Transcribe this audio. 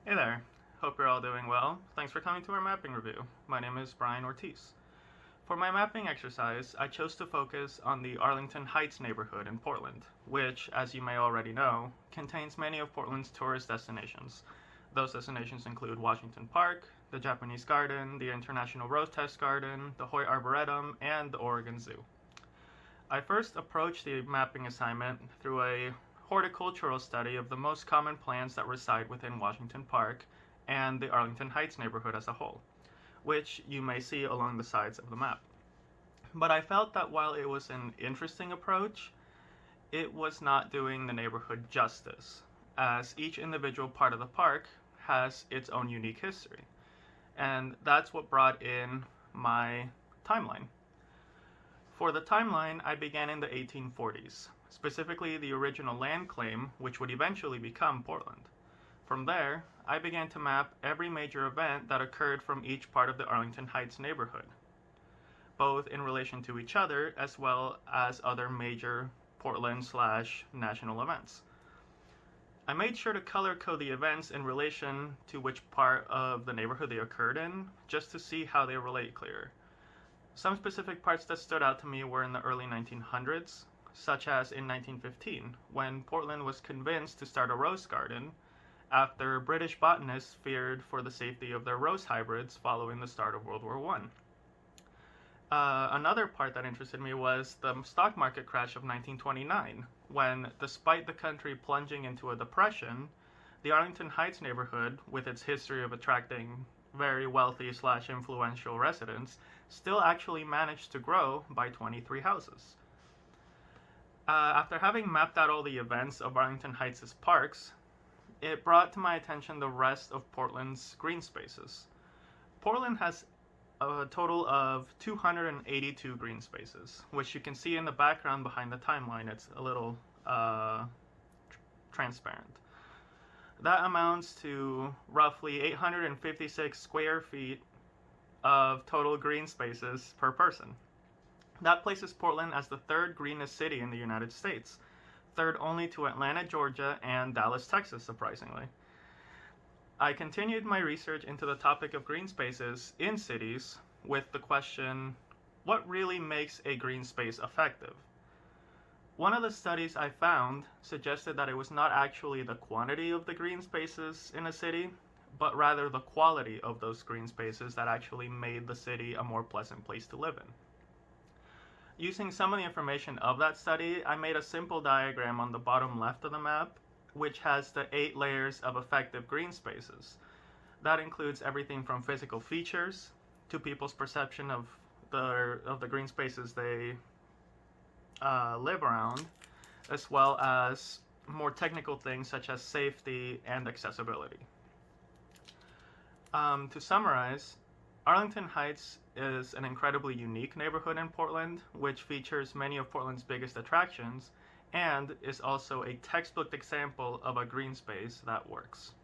Hey there, hope you're all doing well. Thanks for coming to our mapping review. My name is Brian Ortiz. For my mapping exercise, I chose to focus on the Arlington Heights neighborhood in Portland, which, as you may already know, contains many of Portland's tourist destinations. Those destinations include Washington Park, the Japanese Garden, the International Rose Test Garden, the Hoyt Arboretum, and the Oregon Zoo. I first approached the mapping assignment through a horticultural study of the most common plants that reside within Washington Park and the Arlington Heights neighborhood as a whole, which you may see along the sides of the map. But I felt that while it was an interesting approach, it was not doing the neighborhood justice, as each individual part of the park has its own unique history. And that's what brought in my timeline. For the timeline, I began in the 1840s, specifically the original land claim, which would eventually become Portland. From there, I began to map every major event that occurred from each part of the Arlington Heights neighborhood, both in relation to each other as well as other major Portland/national events. I made sure to color code the events in relation to which part of the neighborhood they occurred in, just to see how they relate clearer. Some specific parts that stood out to me were in the early 1900s, such as in 1915, when Portland was convinced to start a rose garden after British botanists feared for the safety of their rose hybrids following the start of World War I. Another part that interested me was the stock market crash of 1929, when, despite the country plunging into a depression, the Arlington Heights neighborhood, with its history of attracting very wealthy/influential residents, still actually managed to grow by 23 houses. After having mapped out all the events of Arlington Heights' parks, it brought to my attention the rest of Portland's green spaces. Portland has a total of 282 green spaces, which you can see in the background behind the timeline. It's a little transparent. That amounts to roughly 856 square feet of total green spaces per person. That places Portland as the third greenest city in the United States, third only to Atlanta, Georgia, and Dallas, Texas, surprisingly. I continued my research into the topic of green spaces in cities with the question, what really makes a green space effective? One of the studies I found suggested that it was not actually the quantity of the green spaces in a city, but rather the quality of those green spaces that actually made the city a more pleasant place to live in. Using some of the information of that study, I made a simple diagram on the bottom left of the map, which has the 8 layers of effective green spaces. That includes everything from physical features to people's perception of the green spaces they live around, as well as more technical things such as safety and accessibility. To summarize, Arlington Heights is an incredibly unique neighborhood in Portland, which features many of Portland's biggest attractions, and is also a textbook example of a green space that works.